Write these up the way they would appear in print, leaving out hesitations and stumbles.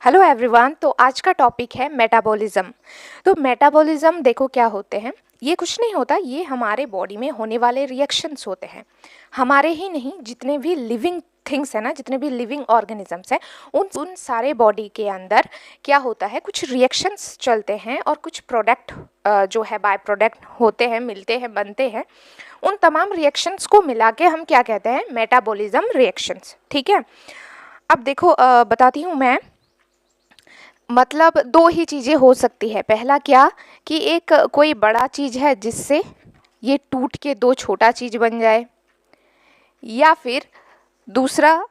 Hello everyone. तो आज का टॉपिक है मेटाबॉलिज्म। तो मेटाबॉलिज्म देखो क्या होते हैं। ये कुछ नहीं होता, ये हमारे बॉडी में होने वाले रिएक्शंस होते हैं। हमारे ही नहीं, जितने भी लिविंग थिंग्स है ना, जितने भी लिविंग ऑर्गेनिजम्स हैं, उन सारे बॉडी के अंदर क्या होता है, कुछ रिएक्शंस चलते हैं और कुछ प्रोडक्ट जो है बाय प्रोडक्ट होते हैं, मिलते हैं, बनते हैं। उन तमाम रिएक्शंस को मिला के हम क्या कहते हैं, मेटाबॉलिज्म रिएक्शंस। ठीक है। अब देखो बताती हूँ मैं। मतलब दो ही चीज़ें हो सकती है। पहला क्या कि एक कोई बड़ा चीज़ है जिससे ये टूट के दो छोटा चीज़ बन जाए, या फिर दूसरा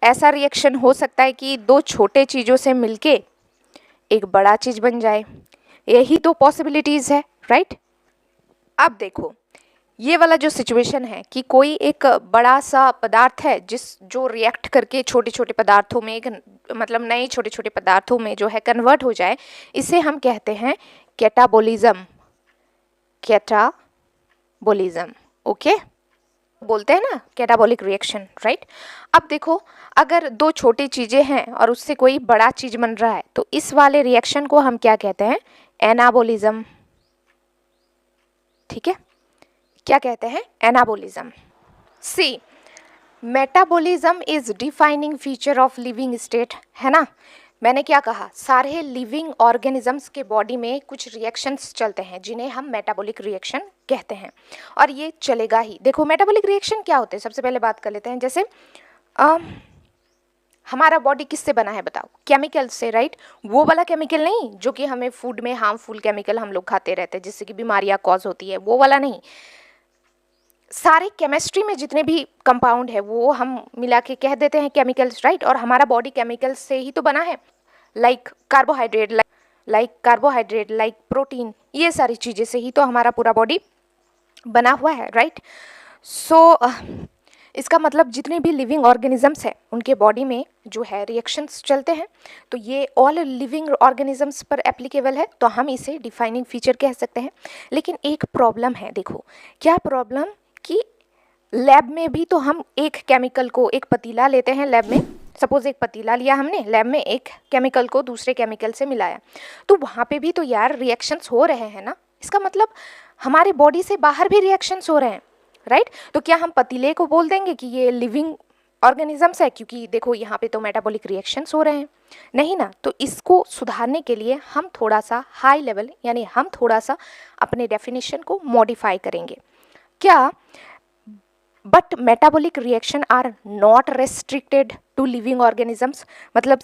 ऐसा रिएक्शन हो सकता है कि दो छोटे चीज़ों से मिलके एक बड़ा चीज़ बन जाए। यही तो पॉसिबिलिटीज़ है, राइट। अब देखो, ये वाला जो सिचुएशन है कि कोई एक बड़ा सा पदार्थ है जो रिएक्ट करके छोटे छोटे पदार्थों में एक मतलब नए छोटे छोटे पदार्थों में जो है कन्वर्ट हो जाए, इसे हम कहते हैं कैटाबोलिज्म। कैटाबोलिज्म, ओके, बोलते हैं ना कैटाबॉलिक रिएक्शन, राइट। अब देखो, अगर दो छोटी चीज़ें हैं और उससे कोई बड़ा चीज़ बन रहा है, तो इस वाले रिएक्शन को हम क्या कहते हैं, एनाबोलिज्म। ठीक है, क्या कहते हैं, anabolism. See, metabolism is defining feature of living state, है ना। मैंने क्या कहा, सारे लिविंग ऑर्गेनिजम्स के बॉडी में कुछ रिएक्शंस चलते हैं जिन्हें हम मेटाबॉलिक रिएक्शन कहते हैं, और ये चलेगा ही। देखो मेटाबॉलिक रिएक्शन क्या होते हैं, सबसे पहले बात कर लेते हैं। जैसे हमारा बॉडी किससे बना है बताओ, केमिकल से, राइट। वो वाला केमिकल नहीं जो कि हमें फूड में हार्मफुल केमिकल हम लोग खाते रहते हैं जिससे कि बीमारियां कॉज होती है, वो वाला नहीं। सारे केमिस्ट्री में जितने भी कंपाउंड है वो हम मिला के कह देते हैं केमिकल्स, राइट। और हमारा बॉडी केमिकल्स से ही तो बना है, लाइक कार्बोहाइड्रेट, लाइक प्रोटीन, ये सारी चीज़ें से ही तो हमारा पूरा बॉडी बना हुआ है, राइट। सो इसका मतलब जितने भी लिविंग ऑर्गेनिजम्स हैं उनके बॉडी में जो है रिएक्शंस चलते हैं, तो ये ऑल लिविंग ऑर्गेनिजम्स पर एप्लीकेबल है, तो हम इसे डिफाइनिंग फीचर कह सकते हैं। लेकिन एक प्रॉब्लम है, देखो क्या प्रॉब्लम, कि लैब में भी तो हम एक केमिकल को, एक पतीला लेते हैं लैब में, सपोज एक पतीला लिया हमने लैब में, एक केमिकल को दूसरे केमिकल से मिलाया, तो वहाँ पे भी तो यार रिएक्शंस हो रहे हैं ना। इसका मतलब हमारे बॉडी से बाहर भी रिएक्शंस हो रहे हैं, राइट। तो क्या हम पतीले को बोल देंगे कि ये लिविंग ऑर्गेनिजम्स है क्योंकि देखो यहाँ पे तो मेटाबॉलिक रिएक्शंस हो रहे हैं? नहीं ना। तो इसको सुधारने के लिए हम थोड़ा सा हाई लेवल, यानी हम थोड़ा सा अपने डेफिनेशन को मॉडिफाई करेंगे। क्या, but metabolic reaction are not restricted to living organisms. मतलब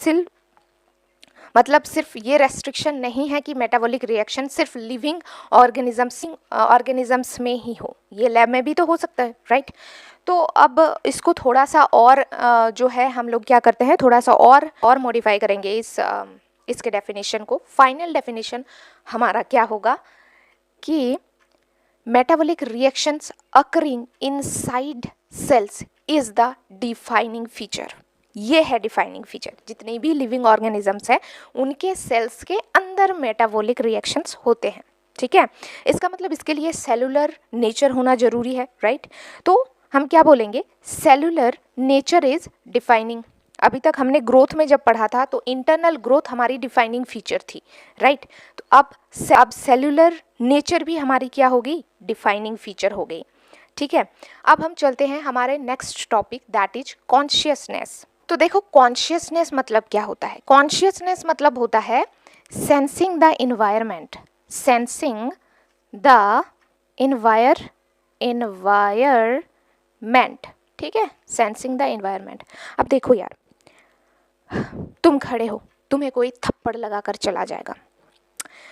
सिर्फ ये रेस्ट्रिक्शन नहीं है कि मेटाबॉलिक रिएक्शन सिर्फ लिविंग ऑर्गेनिजम्स में ही हो, ये लैब में भी तो हो सकता है, राइट। तो अब इसको थोड़ा सा और जो है हम लोग क्या करते हैं, थोड़ा सा और मॉडिफाई करेंगे इसके डेफिनेशन को। फाइनल डेफिनेशन हमारा क्या होगा कि metabolic reactions occurring inside cells is the defining feature। ये है डिफाइनिंग फीचर। जितने भी लिविंग ऑर्गेनिजम्स हैं उनके सेल्स के अंदर मेटाबॉलिक रिएक्शंस होते हैं, ठीक है। इसका मतलब इसके लिए सेलुलर नेचर होना जरूरी है, राइट। तो हम क्या बोलेंगे, सेलुलर नेचर इज डिफाइनिंग। अभी तक हमने ग्रोथ में जब पढ़ा था तो इंटरनल ग्रोथ हमारी डिफाइनिंग फीचर थी, राइट। तो अब सेलुलर नेचर भी हमारी क्या होगी, डिफाइनिंग फीचर हो गई, ठीक है। अब हम चलते हैं हमारे next topic, that is consciousness. तो देखो कॉन्शियसनेस मतलब क्या होता है। कॉन्शियसनेस मतलब होता है sensing the environment, sensing the environment, ठीक है, सेंसिंग द इन्वायरमेंट। अब देखो यार, तुम खड़े हो, तुम्हें कोई थप्पड़ लगाकर चला जाएगा,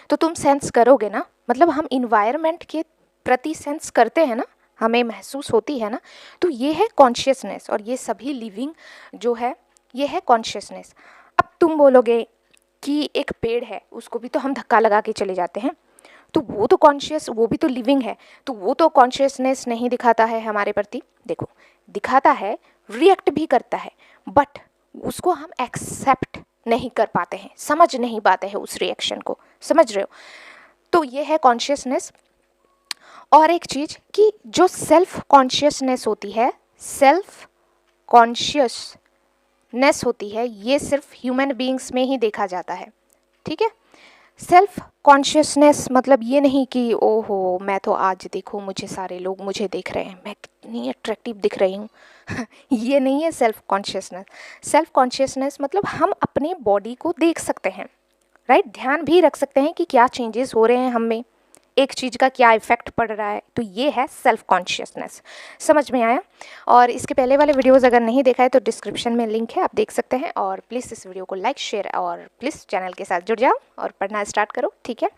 तो तुम सेंस करोगे ना। मतलब हम इन्वायरमेंट के प्रति सेंस करते हैं ना, हमें महसूस होती है ना। तो ये है कॉन्शियसनेस, और ये सभी लिविंग जो है ये है कॉन्शियसनेस। अब तुम बोलोगे कि एक पेड़ है, उसको भी तो हम धक्का लगा के चले जाते हैं, तो वो तो कॉन्शियस, वो भी तो लिविंग है, तो वो तो कॉन्शियसनेस नहीं दिखाता है हमारे प्रति। देखो दिखाता है, रिएक्ट भी करता है, बट उसको हम एक्सेप्ट नहीं कर पाते हैं, समझ नहीं पाते हैं उस रिएक्शन को, समझ रहे हो। तो ये है कॉन्शियसनेस। और एक चीज़ कि जो सेल्फ कॉन्शियसनेस होती है, सेल्फ कॉन्शियसनेस कॉन्शियसनेस होती है ये सिर्फ ह्यूमन बीइंग्स में ही देखा जाता है, ठीक है। सेल्फ कॉन्शियसनेस मतलब ये नहीं कि ओहो मैं तो आज देखो मुझे सारे लोग मुझे देख रहे हैं, मैं कितनी अट्रैक्टिव दिख रही हूँ ये नहीं है सेल्फ कॉन्शियसनेस। सेल्फ कॉन्शियसनेस मतलब हम अपने बॉडी को देख सकते हैं, राइट, ध्यान भी रख सकते हैं कि क्या चेंजेस हो रहे हैं हम में, एक चीज़ का क्या इफेक्ट पड़ रहा है, तो ये है सेल्फ कॉन्शियसनेस। समझ में आया? और इसके पहले वाले वीडियोस अगर नहीं देखा है तो डिस्क्रिप्शन में लिंक है, आप देख सकते हैं। और प्लीज़ इस वीडियो को लाइक शेयर और प्लीज़ चैनल के साथ जुड़ जाओ और पढ़ना स्टार्ट करो, ठीक है।